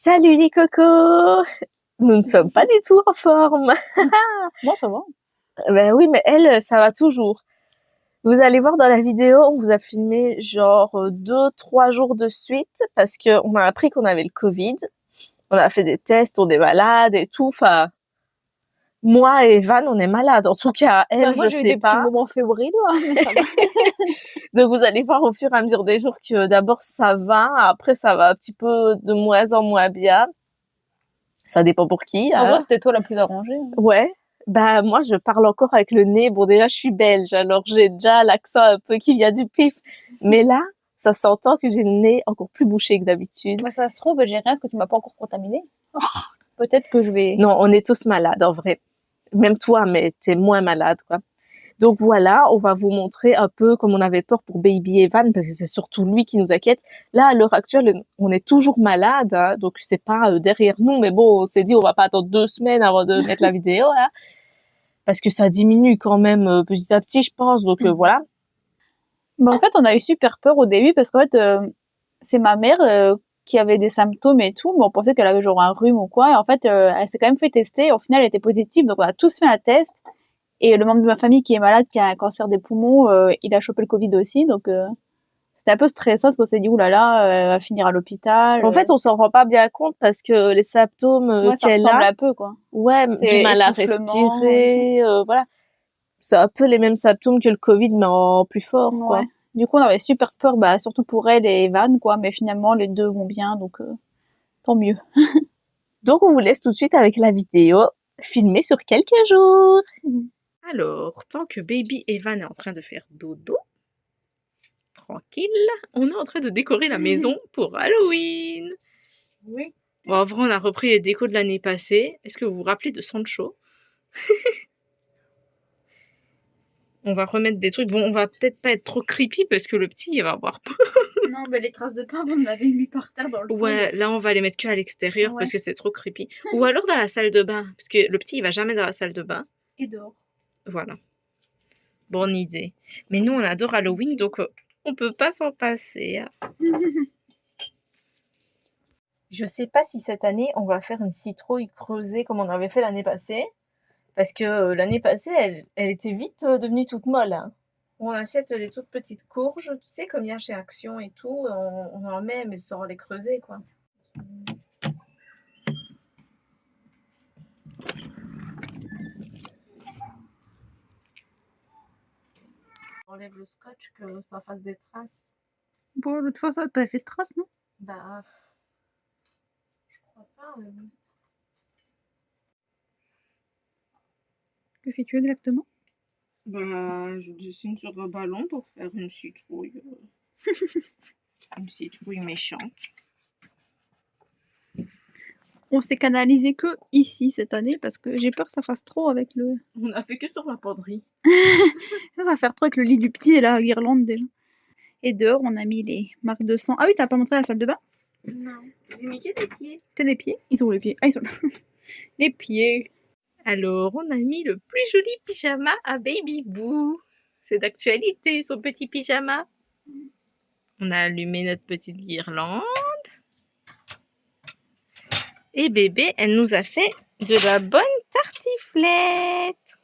Salut les cocos! Nous ne sommes pas du tout en forme. Bon, ça va. Ben oui, mais elle, ça va toujours. Vous allez voir dans la vidéo, on vous a filmé genre 2, 3 jours de suite parce que on a appris qu'on avait le Covid. On a fait des tests, on est malade et tout. Enfin, moi et Evan, on est malade. En tout cas, elle, Moi, je j'ai eu sais des petits pas. moments fébriles, mais ça va. Donc vous allez voir au fur et à mesure des jours que d'abord ça va, après ça va un petit peu de moins en moins bien. Ça dépend pour qui, En vrai, hein. c'était toi la plus arrangée. Ouais. Bah moi je parle encore avec le nez. Bon déjà je suis belge, alors j'ai déjà l'accent un peu qui vient du pif. Mais là, ça s'entend que j'ai le nez encore plus bouché que d'habitude. Ça se trouve, j'ai rien parce que tu m'as pas encore contaminé. Peut-être que je vais. Non, on est tous malades en vrai. Même toi, mais t'es moins malade quoi. Donc voilà, on va vous montrer un peu comme on avait peur pour Baby Evan, parce que c'est surtout lui qui nous inquiète. Là, à l'heure actuelle, on est toujours malade, hein, donc c'est pas derrière nous, mais bon, on s'est dit on va pas attendre 2 semaines avant de mettre la vidéo, hein, parce que ça diminue quand même petit à petit, je pense. Donc voilà. En fait, on a eu super peur au début parce qu'en fait, c'est ma mère qui avait des symptômes et tout, mais on pensait qu'elle avait genre un rhume ou quoi. Et en fait, elle s'est quand même fait tester. Au final, elle était positive, donc on a tous fait un test. Et le membre de ma famille qui est malade, qui a un cancer des poumons, il a chopé le Covid aussi, donc c'était un peu stressant parce qu'on s'est dit oulala, elle va finir à l'hôpital. En fait, on s'en rend pas bien compte parce que les symptômes Ouais, ça qu'elle ressemble a, un peu quoi. ouais, du C'est mal à essoufflement et tout. respirer, voilà. C'est un peu les mêmes symptômes que le Covid, mais en plus fort, Ouais. quoi. Du coup, on avait super peur, bah, surtout pour elle et Evan, quoi. Mais finalement, les deux vont bien, donc tant mieux. Donc, on vous laisse tout de suite avec la vidéo filmée sur quelques jours. Alors, tant que baby Evan est en train de faire dodo, tranquille, on est en train de décorer la maison pour Halloween. Oui. Bon, en vrai, on a repris les décos de l'année passée. Est-ce que vous vous rappelez de Sancho? On va remettre des trucs. Bon, on va peut-être pas être trop creepy parce que le petit, il va avoir peur. Non, mais les traces de pain, on avait mis par terre dans le sol. Ouais, là, on va les mettre que à l'extérieur Ouais. parce que c'est trop creepy. Ou alors dans la salle de bain, parce que le petit, il va jamais dans la salle de bain. Et dehors. Voilà. Bonne idée. Mais nous, on adore Halloween, donc on peut pas s'en passer, hein. Je sais pas si cette année, on va faire une citrouille creusée comme on avait fait l'année passée. Parce que l'année passée, elle était vite devenue toute molle, hein. On achète les toutes petites courges, tu sais, comme il y a chez Action et tout. On en met, mais sans les creuser, quoi. On enlève le scotch, que ça fasse des traces. Bon, l'autre fois, ça n'a pas fait de traces, non? Bah, je crois pas. Que fais-tu exactement? Bah, je dessine sur un ballon pour faire une citrouille. Une citrouille méchante. On s'est canalisé que ici cette année parce que j'ai peur que ça fasse trop avec le. On a fait que sur la penderie. Ça va faire trop avec le lit du petit et la guirlande déjà. Et dehors, on a mis les marques de sang. Ah oui, t'as pas montré la salle de bain? Non, j'ai mis que des pieds. Que des pieds? Ils sont où les pieds? Ah, ils sont là. Les pieds. Alors, on a mis le plus joli pyjama à Baby Boo. C'est d'actualité, son petit pyjama. On a allumé notre petite guirlande. Et bébé, elle nous a fait de la bonne tartiflette.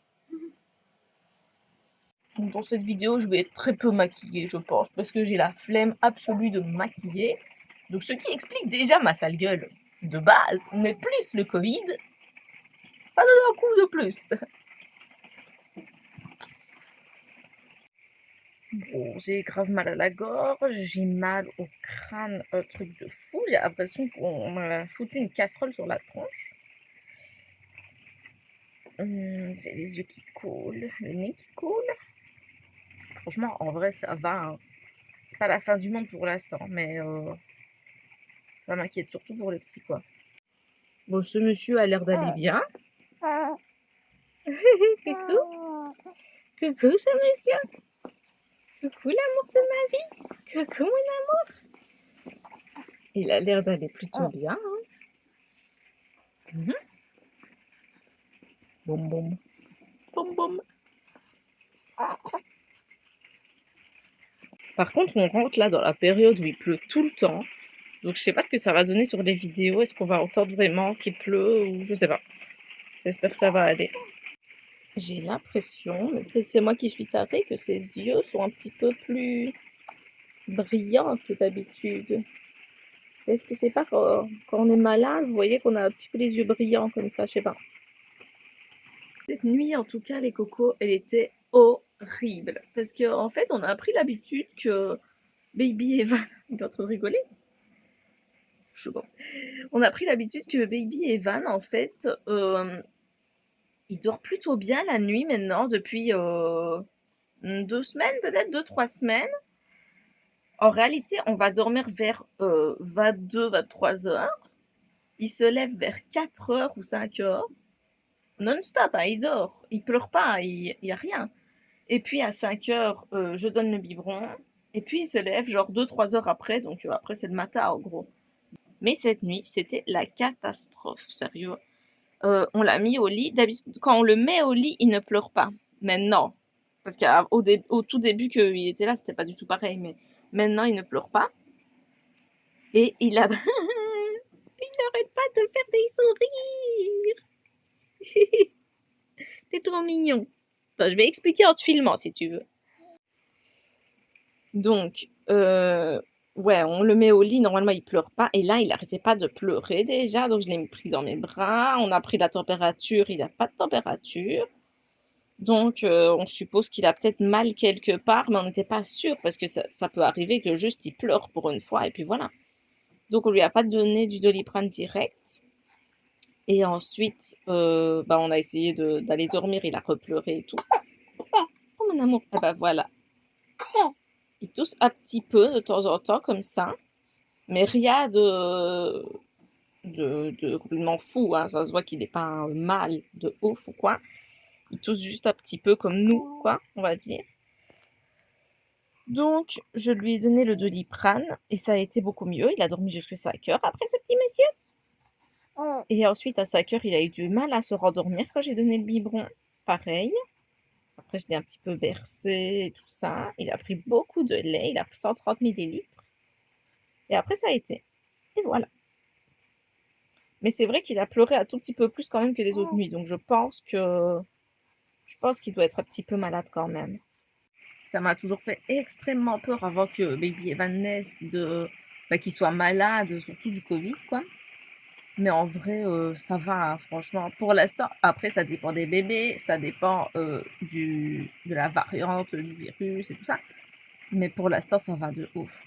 Dans cette vidéo, je vais être très peu maquillée, je pense, parce que j'ai la flemme absolue de me maquiller. Donc, ce qui explique déjà ma sale gueule de base, mais plus le Covid, ça donne un coup de plus. Bon, j'ai grave mal à la gorge, j'ai mal au crâne, un truc de fou. J'ai l'impression qu'on m'a foutu une casserole sur la tronche. J'ai les yeux qui coulent, le nez qui coule. Franchement, en vrai, ça va, hein. C'est pas la fin du monde pour l'instant, mais ça m'inquiète surtout pour le petit, quoi. Bon, ce monsieur a l'air d'aller bien. Coucou. Coucou, ce monsieur. Coucou, l'amour de ma vie. Coucou, mon amour. Il a l'air d'aller plutôt bien, hein. Boum, boum. Boum, boum. Par contre, on rentre là dans la période où il pleut tout le temps. Donc je sais pas ce que ça va donner sur les vidéos. Est-ce qu'on va entendre vraiment qu'il pleut ou je sais pas. J'espère que ça va aller. J'ai l'impression, mais peut-être c'est moi qui suis tarée, que ses yeux sont un petit peu plus brillants que d'habitude. Est-ce que c'est pas quand on est malade, vous voyez qu'on a un petit peu les yeux brillants comme ça, je sais pas. Cette nuit, en tout cas, les cocos, elle était horrible. Parce qu'en fait, on a pris l'habitude que Baby Evan, il est en train de rigoler. Je sais pas. On a pris l'habitude que Baby Evan, en fait, il dort plutôt bien la nuit maintenant, depuis 2 semaines, peut-être 2, 3 semaines. En réalité, on va dormir vers 22, 23 heures. Il se lève vers 4 heures ou 5 heures. Non-stop, hein, il dort. Il pleure pas, il y a rien. Et puis à 5 heures, je donne le biberon. Et puis il se lève genre 2, 3 heures après. Donc après, c'est le matin en gros. Mais cette nuit, c'était la catastrophe, sérieux. On l'a mis au lit. D'habitude, quand on le met au lit, il ne pleure pas. Maintenant, parce qu'au tout début qu'il était là, c'était pas du tout pareil. Mais maintenant, il ne pleure pas. Et il a... il n'arrête pas de faire des sourires. T'es trop mignon. Attends, je vais expliquer en te filmant si tu veux. Donc, ouais, on le met au lit, normalement il pleure pas. Et là, il arrêtait pas de pleurer déjà, donc je l'ai pris dans mes bras. On a pris la température, il n'a pas de température. Donc, on suppose qu'il a peut-être mal quelque part, mais on n'était pas sûr parce que ça peut arriver que juste il pleure pour une fois et puis voilà. Donc, on lui a pas donné du Doliprane direct. Et ensuite, on a essayé d'aller dormir, il a repleuré et tout. Oh mon amour, ah bah voilà. Il tousse un petit peu de temps en temps comme ça, mais rien de complètement fou, hein. Ça se voit qu'il n'est pas mal de ouf ou quoi. Il tousse juste un petit peu comme nous, quoi, on va dire. Donc, je lui ai donné le Doliprane et ça a été beaucoup mieux. Il a dormi jusqu'à 5 heures après ce petit monsieur. Et ensuite, à 5 heures, il a eu du mal à se rendormir quand j'ai donné le biberon. Pareil. Après, je l'ai un petit peu bercé et tout ça. Il a pris beaucoup de lait. Il a pris 130 millilitres. Et après, ça a été. Et voilà. Mais c'est vrai qu'il a pleuré un tout petit peu plus quand même que les autres nuits. Donc, je pense qu'il doit être un petit peu malade quand même. Ça m'a toujours fait extrêmement peur avant que Baby Evan naisse qu'il soit malade, surtout du Covid, quoi. Mais en vrai, ça va, hein, franchement. Pour l'instant, après, ça dépend des bébés, ça dépend de la variante du virus et tout ça. Mais pour l'instant, ça va de ouf.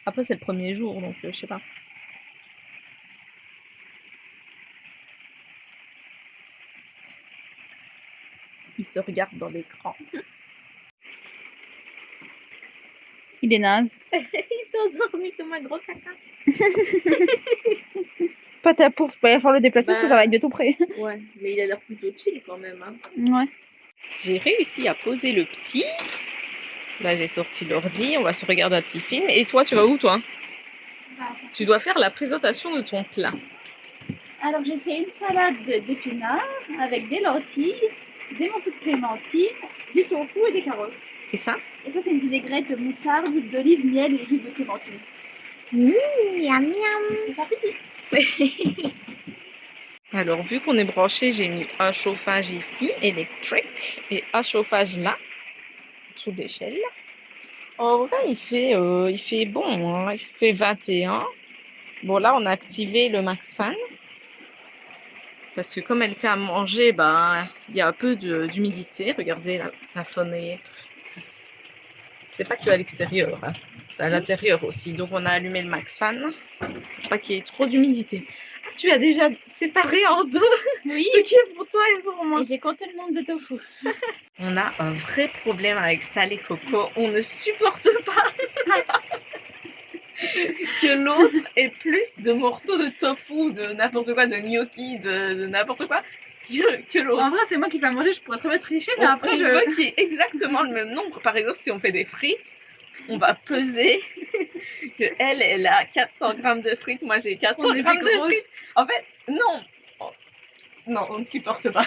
Après, c'est le premier jour, donc je sais pas. Il se regarde dans l'écran. Il est naze. Il s'est endormi comme un gros caca. Pas ta pauvre, il va falloir le déplacer parce que ça va être bientôt prêt. Ouais, mais il a l'air plutôt chill quand même, hein. Ouais. J'ai réussi à poser le petit. Là, j'ai sorti l'ordi, on va se regarder un petit film. Et toi, tu vas où, toi? Tu dois faire la présentation de ton plat. Alors, j'ai fait une salade d'épinards avec des lentilles, des morceaux de clémentine, du tofu et des carottes. Et ça? Et ça, c'est une vinaigrette de moutarde, d'huile d'olive, miel et jus de clémentine. Miam miam. C'est ça, pipi. Alors, vu qu'on est branché, j'ai mis un chauffage ici, électrique, et un chauffage là, sous l'échelle. En vrai, il fait bon, hein. Il fait 21. Bon, là, on a activé le max fan. Parce que comme elle fait à manger, il y a un peu d'humidité. Regardez la fenêtre. C'est pas que à l'extérieur, hein. C'est à l'intérieur aussi. Donc, on a allumé le max fan. Pour pas qu'il y ait trop d'humidité. Ah, tu as déjà séparé en deux Oui. ce qui est pour toi et pour moi. Et j'ai compté le nombre de tofu. On a un vrai problème avec ça, les cocos. On ne supporte pas que l'autre ait plus de morceaux de tofu, de n'importe quoi, de gnocchi, de n'importe quoi, que l'autre. En vrai, c'est moi qui fais à manger, je pourrais très bien tricher, mais On après, veut qu'il y ait exactement le même nombre. Par exemple, si on fait des frites, on va peser que elle a 400 grammes de frites, moi j'ai 400 grammes de frites. En fait, non. Non, on ne supporte pas.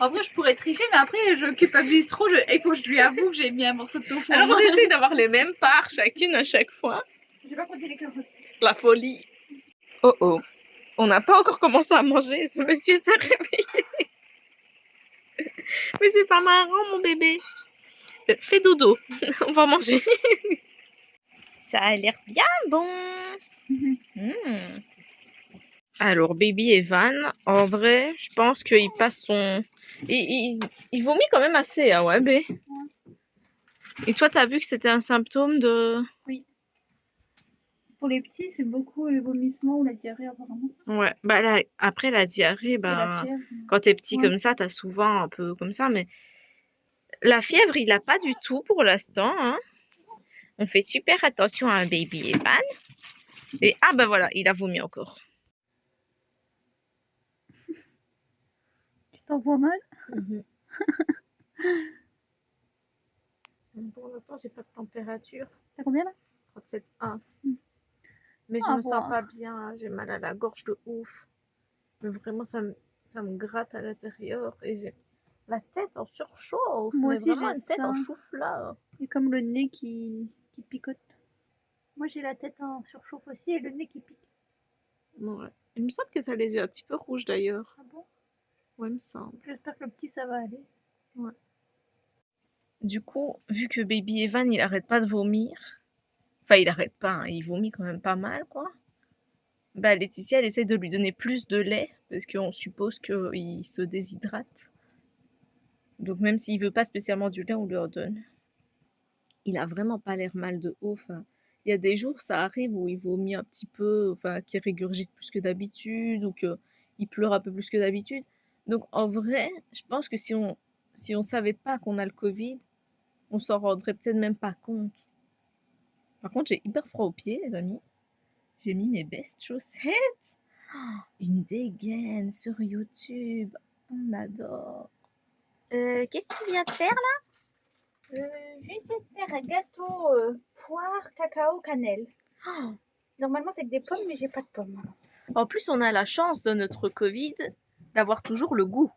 En vrai, je pourrais tricher, mais après, je culpabilise trop. Il faut que je lui avoue que j'ai mis un morceau de tofu. Alors, on essaie d'avoir les mêmes parts chacune à chaque fois. J'ai pas compté les carottes. La folie. Oh oh. On n'a pas encore commencé à manger. Ce monsieur s'est réveillé. Mais c'est pas marrant, mon bébé. Fais dodo. On va manger. Ça a l'air bien bon. Mm. Alors, Baby Evan, en vrai, je pense qu'il passe son... Il vomit quand même assez, ah ouais, bé. Et toi, t'as vu que c'était un symptôme de... Pour les petits, c'est beaucoup le vomissement ou la diarrhée apparemment. Ouais, bah là, après la diarrhée, Et la bah, fièvre. quand t'es petit Ouais. comme ça, t'as souvent un peu comme ça, mais la fièvre, il a pas du tout pour l'instant, hein. On fait super attention à un Baby Evan. Et ah bah voilà, il a vomi encore. Tu t'en vois mal? Pour l'instant, j'ai pas de température. T'as combien là? 37,1. Mais je Ah, me sens bon. pas bien, j'ai mal à la gorge de ouf. Mais vraiment, ça me gratte à l'intérieur et j'ai la tête en surchauffe. Moi mais aussi, vraiment j'ai une tête ça. en chou-fleur. Et comme le nez qui picote. Moi j'ai la tête en surchauffe aussi et le nez qui pique. Ouais. Il me semble que t'as les yeux un petit peu rouges d'ailleurs. Ah bon? Ouais, il me semble. J'espère que le petit ça va aller. Du coup, vu que Baby Evan, il arrête pas de vomir. Enfin, il arrête pas, hein, il vomit quand même pas mal, quoi. Bah, Laetitia, elle essaie de lui donner plus de lait, parce qu'on suppose qu'il se déshydrate. Donc même s'il veut pas spécialement du lait, on lui en donne. Il a vraiment pas l'air mal de haut. Enfin, il y a des jours, ça arrive où il vomit un petit peu, enfin, qu'il régurgite plus que d'habitude, ou qu'il pleure un peu plus que d'habitude. Donc en vrai, je pense que si on savait pas qu'on a le Covid, on s'en rendrait peut-être même pas compte. Par contre, j'ai hyper froid aux pieds, les amis. J'ai mis mes best chaussettes. Oh, une dégaine sur YouTube. On adore. Qu'est-ce que tu viens de faire là? Je vais essayer de faire un gâteau poire, cacao, cannelle. Oh, Normalement c'est que des pommes yes. mais j'ai pas de pommes. En plus, on a la chance de notre Covid d'avoir toujours le goût.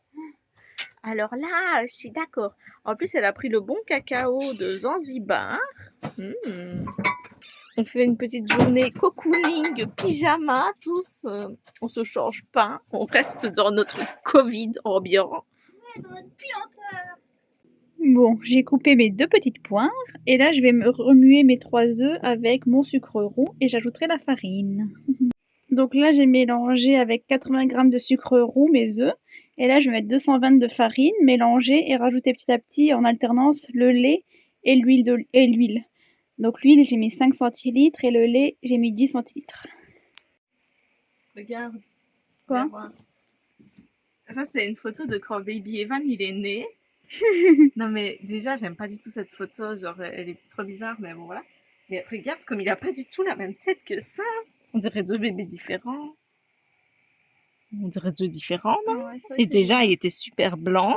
Alors là, je suis d'accord. En plus, elle a pris le bon cacao de Zanzibar. On fait une petite journée cocooning, pyjama, tous. On se change pas. On reste dans notre Covid ambiant. Bon, j'ai coupé mes 2 petites poires et là je vais me remuer mes 3 œufs avec mon sucre roux et j'ajouterai la farine. Donc là j'ai mélangé avec 80 g de sucre roux mes œufs et là je vais mettre 220 de farine, mélanger et rajouter petit à petit en alternance le lait et l'huile. Donc l'huile j'ai mis 5 centilitres et le lait j'ai mis 10 centilitres. Regarde. Quoi? Viens voir. Ça, c'est une photo de quand Baby Evan, il est né. Non, mais déjà, j'aime pas du tout cette photo. Genre, elle est trop bizarre, mais bon, voilà. Mais regarde comme il a pas du tout la même tête que ça. On dirait 2 bébés différents. On dirait 2 différents, non? Ouais, Et déjà, il était super blanc.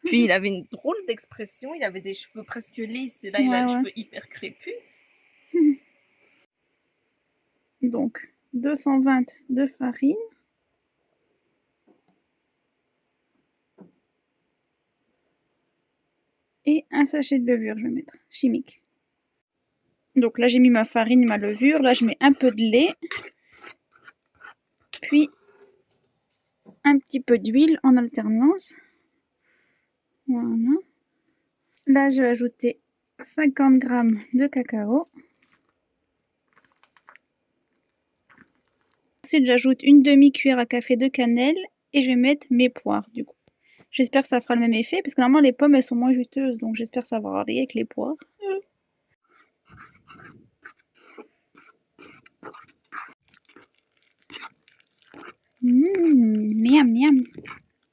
Puis, il avait une drôle d'expression. Il avait des cheveux presque lisses. Et là, il a les cheveux hyper crépus. Donc 220 de farine. Et un sachet de levure, je vais mettre, chimique. Donc là, j'ai mis ma farine, ma levure. Là, je mets un peu de lait. Puis, un petit peu d'huile en alternance. Voilà. Là, je vais ajouter 50 g de cacao. Ensuite, j'ajoute une demi-cuillère à café de cannelle et je vais mettre mes poires, du coup. J'espère que ça fera le même effet, parce que normalement, les pommes, elles sont moins juteuses, donc j'espère que ça va aller avec les poires. Miam, miam.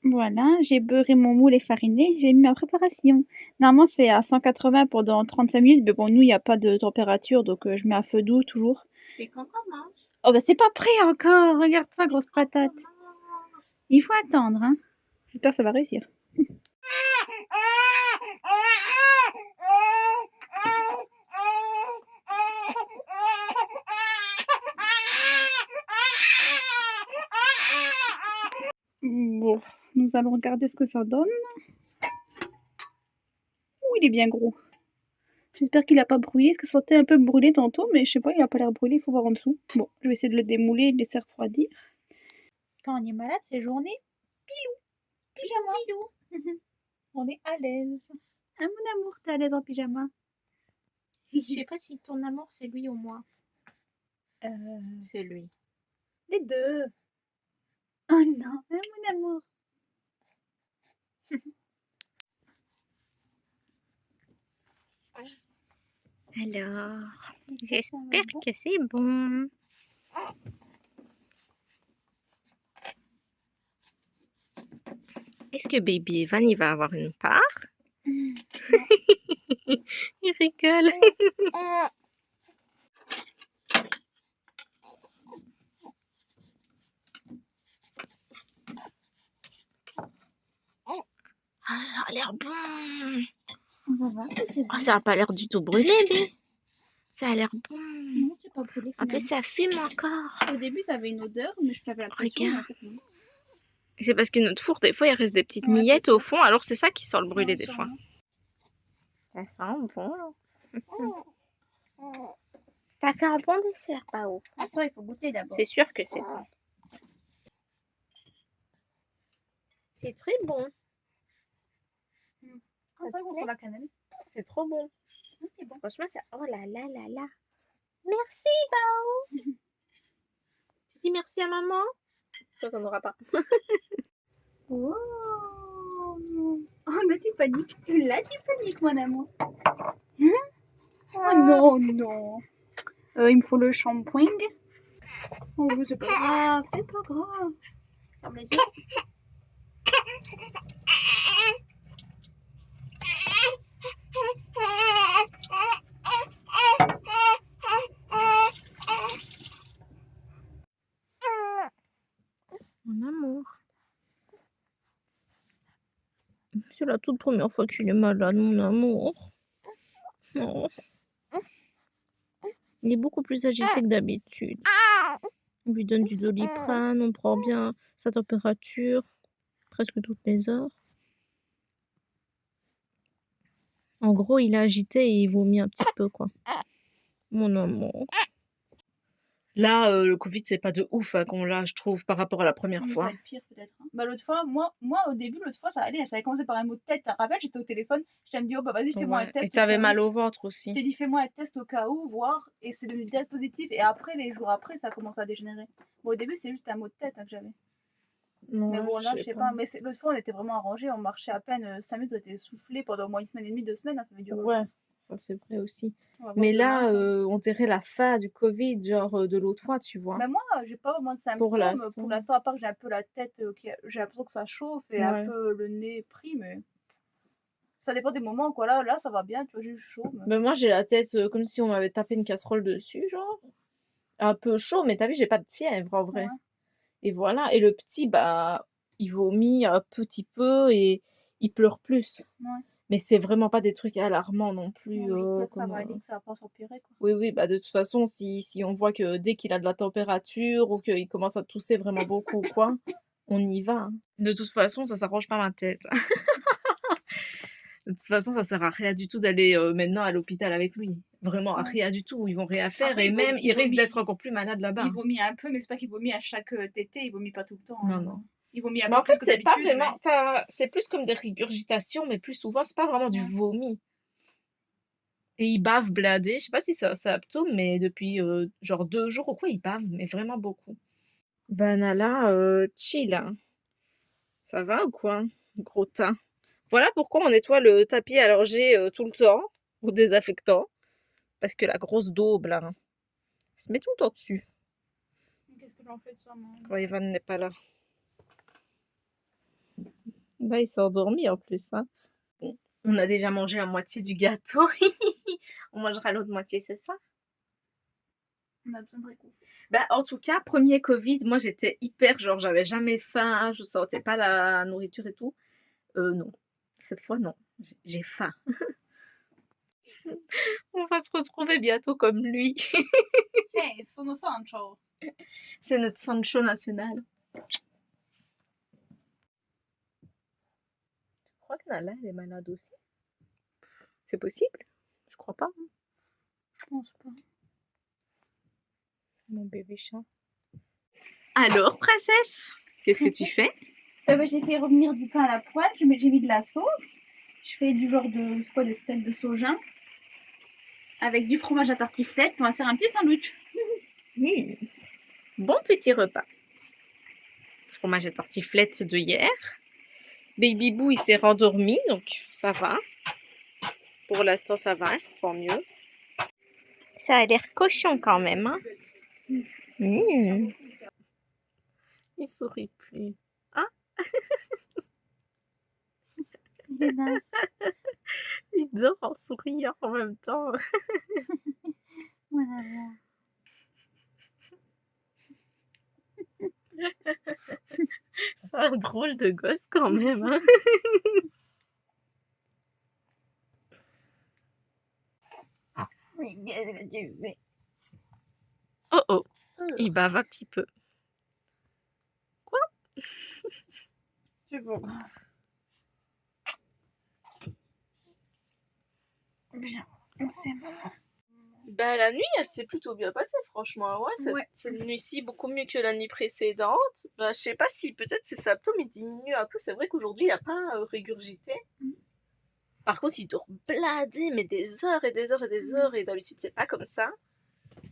Voilà, j'ai beurré mon moule et fariné, j'ai mis ma préparation. Normalement, c'est à 180 pendant 35 minutes, mais bon, nous, il n'y a pas de température, donc je mets à feu doux toujours. C'est quand on mange. Oh, bah c'est pas prêt encore, regarde-toi, grosse patate. Il faut attendre, hein. J'espère que ça va réussir. Bon, nous allons regarder ce que ça donne. Ouh, il est bien gros. J'espère qu'il a pas brûlé, parce que ça sentait un peu brûlé tantôt, mais je sais pas, il a pas l'air brûlé, il faut voir en dessous. Bon, je vais essayer de le démouler et de le laisser refroidir. Quand on est malade, c'est journée pyjama. On est à l'aise. Ah mon amour, t'es à l'aise en pyjama? Je sais pas si ton amour c'est lui ou moi. C'est lui. Les deux. Oh non, ah, mon amour. Alors, Ça j'espère va bon. que c'est bon. Est-ce que Baby Evan il va avoir une part? Il rigole. Ah, ça a l'air bon. On va voir si c'est bon. Ah, ça a pas l'air du tout brûlé, Bé. Ça a l'air bon. Non, c'est pas brûlé En plus, finalement. ça fume encore. Au début, ça avait une odeur, mais je t'avais la pression, mais en Regarde. fait non. C'est parce que notre four, des fois, il reste des petites Ouais, miettes au peut-être. fond, alors c'est ça qui sent le brûler Ouais, des fois. sûrement. Ça sent bon. T'as fait un bon dessert, Pao. Attends, il faut goûter d'abord. C'est sûr que c'est bon. C'est très bon. Ah, c'est vrai qu'on sent la cannelle. C'est trop bon. C'est bon. Franchement, ça... Oh là là là là. Merci, Pao. Tu dis merci à maman? Toi, t'en auras pas. Oh, non, tu paniques. Là, tu paniques, mon amour. Hein? Oh non, non. Il me faut le shampoing. Oh, c'est pas grave, c'est pas grave. Ferme les yeux. Mon amour. C'est la toute première fois qu'il est malade, mon amour. Oh. Il est beaucoup plus agité que d'habitude. On lui donne du Doliprane, on prend bien sa température presque toutes les heures. En gros, il est agité et il vomit un petit peu, quoi. Mon amour. Là, le Covid, c'est pas de ouf hein, qu'on l'a, je trouve, par rapport à la première Mais fois. ça va être pire peut-être. Hein. Bah l'autre fois, moi au début, l'autre fois, ça allait, ça avait commencé par un mot de tête. Tu te rappelles, j'étais au téléphone, je t'ai dit, oh bah vas-y, fais-moi un Ouais. test. Et t'avais au cas mal où. au ventre Je aussi. t'ai dit, fais-moi un test au cas où, voir, et c'est devenu direct positif. Et après, les jours après, ça a commencé à dégénérer. Bon, au début, c'est juste un mot de tête hein, que j'avais. Ouais, Mais bon, là, je sais pas. Mais l'autre fois, on était vraiment arrangés, on marchait à peine 5 minutes, on était soufflés pendant au moins une semaine et demie, 2 semaines, hein, ça fait durer. Ouais, ça c'est vrai aussi. On va voir Mais demain, là, ça. on dirait la fin du Covid, genre de l'autre fois, tu vois. Mais moi, j'ai pas vraiment de symptômes. Pour l'instant, à part que j'ai un peu la tête, j'ai l'impression que ça chauffe et un Ouais. peu le nez pris, mais ça dépend des moments, quoi. Là, ça va bien, tu vois, j'ai eu chaud. Mais... Mais moi, j'ai la tête comme si on m'avait tapé une casserole dessus, genre. Un peu chaud, mais t'as vu, j'ai pas de fièvre en vrai. Ouais. Et voilà. Et le petit, bah, il vomit un petit peu et il pleure plus. Ouais. Mais c'est vraiment pas des trucs alarmants non plus. J'espère que ça va aller, que ça va pas s'empirer, quoi. Oui, oui, bah de toute façon, si on voit que dès qu'il a de la température ou qu'il commence à tousser vraiment beaucoup ou quoi, on y va. Hein. De toute façon, ça s'arrange pas ma tête. De toute façon, ça sert à rien du tout d'aller maintenant à l'hôpital avec lui. Vraiment, à rien du tout. Ils vont rien faire. Après, et même, il risque d'être encore plus malade là-bas. Il vomit un peu, mais c'est pas qu'il vomit à chaque tété, il vomit pas tout le temps. Non, hein. non. Il vomit un Mais peu en plus fait, que c'est pas d'habitude. vraiment. Enfin, c'est plus comme des régurgitations, mais plus souvent, c'est pas vraiment du vomi. Et il bave blindé. Je sais pas si c'est un symptôme, mais depuis genre 2 jours ou quoi, il bave, mais vraiment beaucoup. Ben Nala, chill. Hein. Ça va ou quoi, gros tas? Voilà pourquoi on nettoie le tapis allongé tout le temps, au désaffectant. Parce que la grosse daube, là, elle se met tout le temps dessus. Qu'est-ce que j'en fais de ça, moi? Quand Evan n'est pas là. Là, il s'est endormi en plus. Hein. Bon, on a déjà mangé la moitié du gâteau. On mangera l'autre moitié ce soir. On a besoin de réconfort. Bah, en tout cas, premier Covid, moi j'étais hyper, genre j'avais jamais faim, je sentais pas la nourriture et tout. Non. Cette fois, non. J'ai faim. On va se retrouver bientôt comme lui. Hey, sono Sancho. C'est notre Sancho national. Tu crois que Nala, elle est malade aussi? C'est possible? Je crois pas. Je pense pas. Mon bébé chat. Alors, princesse, qu'est-ce que tu fais? J'ai fait revenir du pain à la poêle, j'ai mis de la sauce. Je fais du genre de, c'est quoi, des steaks de soja avec du fromage à tartiflette. On va faire un petit sandwich. Bon petit repas. Fromage à tartiflette de hier. Baby Boo, il s'est rendormi, donc ça va. Pour l'instant, ça va, tant mieux. Ça a l'air cochon quand même, hein? Il sourit plus. Ah, Il est naze. il dort en souriant en même temps. Voilà. C'est un drôle de gosse quand même, hein? Oh oh, il bave un petit peu. Quoi? C'est bon. Bien, on s'aime. Bah, la nuit, elle s'est plutôt bien passée, franchement. Ouais, Ouais. cette nuit-ci, beaucoup mieux que la nuit précédente. Bah, je sais pas si peut-être ses symptômes ils diminuent un peu. C'est vrai qu'aujourd'hui, il a pas régurgité. Par contre, il dort bladé, mais des heures et des heures et des heures. Et d'habitude, c'est pas comme ça.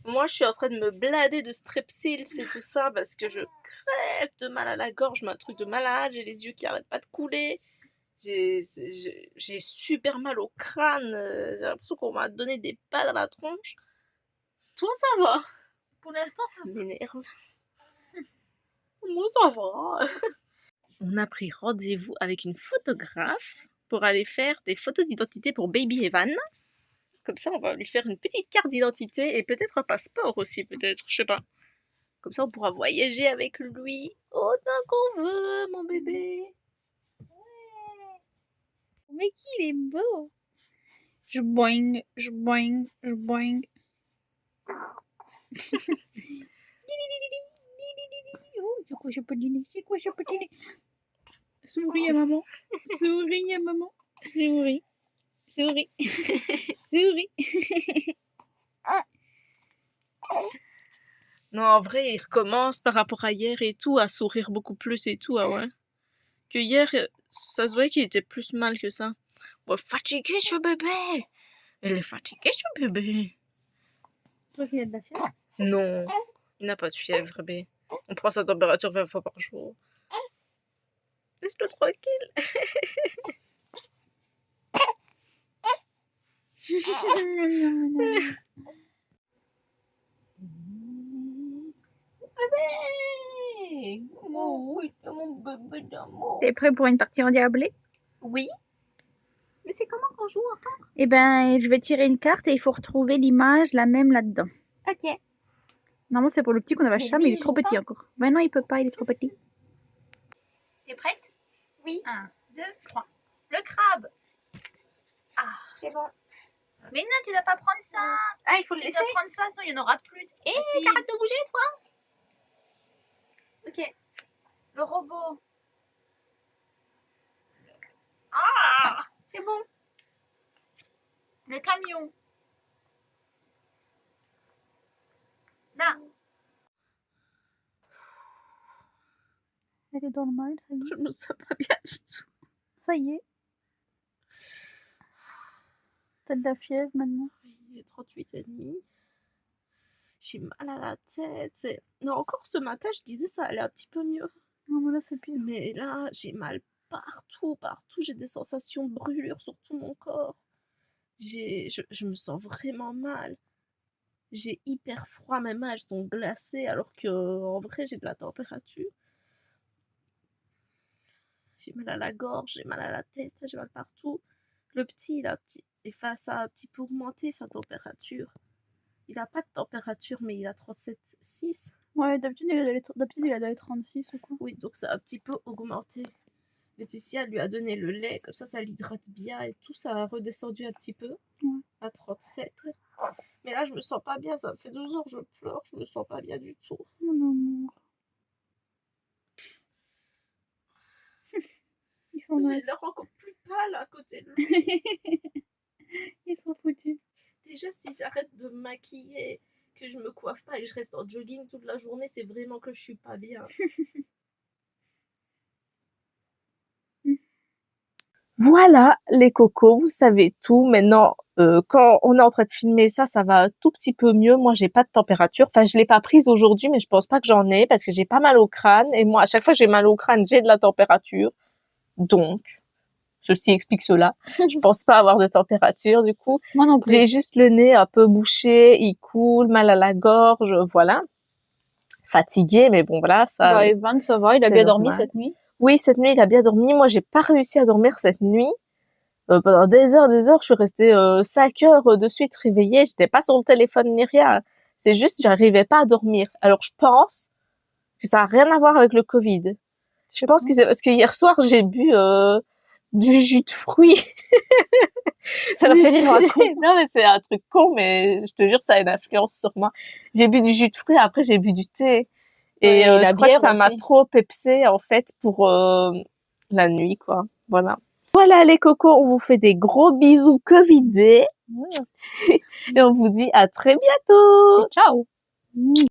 Moi, je suis en train de me blader de strepsils et tout ça parce que je crève de mal à la gorge, mais un truc de malade. J'ai les yeux qui arrêtent pas de couler. J'ai super mal au crâne. J'ai l'impression qu'on m'a donné des pas dans la tronche. Toi, ça va? Pour l'instant, ça Ça m'énerve. Moi, ça va. On a pris rendez-vous avec une photographe pour aller faire des photos d'identité pour Baby Evan. Comme ça, on va lui faire une petite carte d'identité et peut-être un passeport aussi, peut-être, je sais pas. Comme ça, on pourra voyager avec lui autant qu'on veut, mon bébé. Mais qu'il est beau. Je boing, je boing, je boing. Oh, c'est quoi ce petit nez? C'est quoi ce petit nez? Souris à maman. Souris à maman. Souris. Souris. Souris. Non, en vrai, il recommence par rapport à hier et tout, à sourire beaucoup plus et tout, ah ouais. Que hier, ça se voyait qu'il était plus mal que ça. Ouais, fatigué ce bébé. Elle est fatiguée ce bébé. Tu vois qu'il a de la fièvre? Non, il n'a pas de fièvre, bébé. On prend sa température 20 fois par jour. Laisse-le tranquille. Bébé! Oh oui, mon bébé d'amour. T'es prêt pour une partie endiablée? Oui. Mais c'est comment qu'on joue encore? Eh ben, je vais tirer une carte et il faut retrouver l'image, la même là-dedans. Ok. Normalement, c'est pour le petit qu'on avait Mais chat, lui, mais il est il trop joue petit pas? encore. Ben non, il peut pas, il est trop petit. T'es prête? Oui. 1, 2, 3. Le crabe. Ah, c'est bon. Mais non, tu dois pas prendre ça. Ah, il faut le Tu laisser? dois prendre ça, sinon il n'y en aura plus. C'est trop facile. Arrête de bouger, toi. Ok. Le robot. Ah, c'est bon. Le camion. Là. Elle est dans le mal, ça y est. Je me sens pas bien du tout. Ça y est. T'as de la fièvre maintenant. J'ai 38,5. J'ai mal à la tête. Non, encore ce matin, je disais ça allait un petit peu mieux. Non, mais là, c'est pire. Mais là, j'ai mal partout, partout. J'ai des sensations de brûlure sur tout mon corps. Je me sens vraiment mal. J'ai hyper froid, mes mains elles sont glacées alors que en vrai j'ai de la température. J'ai mal à la gorge, j'ai mal à la tête, j'ai mal partout. Le petit, ça a un petit peu augmenté sa température. Il a pas de température, mais il a 37,6. Ouais, d'habitude, il a 36 ou quoi. Oui, donc ça a un petit peu augmenté. Laetitia lui a donné le lait, comme ça l'hydrate bien et tout, ça a redescendu un petit peu à 37. Mais là, je me sens pas bien, ça me fait 2 heures, je pleure, je me sens pas bien du tout. Mon amour. Ils sont J'ai nazes. l'air encore plus pâle à côté de lui. Ils sont foutus. Déjà, si j'arrête de me maquiller, que je me coiffe pas et que je reste en jogging toute la journée, c'est vraiment que je suis pas bien. Voilà les cocos, vous savez tout. Maintenant, quand on est en train de filmer ça, ça va un tout petit peu mieux. Moi, j'ai pas de température. Enfin, je l'ai pas prise aujourd'hui, mais je pense pas que j'en ai parce que j'ai pas mal au crâne. Et moi, à chaque fois que j'ai mal au crâne, j'ai de la température. Donc, ceci explique cela. Je pense pas avoir de température du coup. Moi non plus. J'ai juste le nez un peu bouché, il coule, mal à la gorge, voilà. Fatiguée, mais bon voilà, ça. Bah, Evan, ça va, il a c'est bien dormi normal. cette nuit. Oui, cette nuit, il a bien dormi. Moi, j'ai pas réussi à dormir cette nuit. Pendant des heures, je suis restée 5 heures de suite réveillée. J'étais pas sur le téléphone ni rien. C'est juste, j'arrivais pas à dormir. Alors, je pense que ça a rien à voir avec le Covid. Je pense que c'est parce que hier soir, j'ai bu du jus de fruits. Ça m'a fait rire, raconte. Non, mais c'est un truc con, mais je te jure, ça a une influence sur moi. J'ai bu du jus de fruits, après j'ai bu du thé. Et Ouais, la je crois que bière ça m'a aussi. trop pepsé, en fait, pour la nuit, quoi. Voilà. Voilà les cocos, on vous fait des gros bisous covidés. Et on vous dit à très bientôt. Ciao.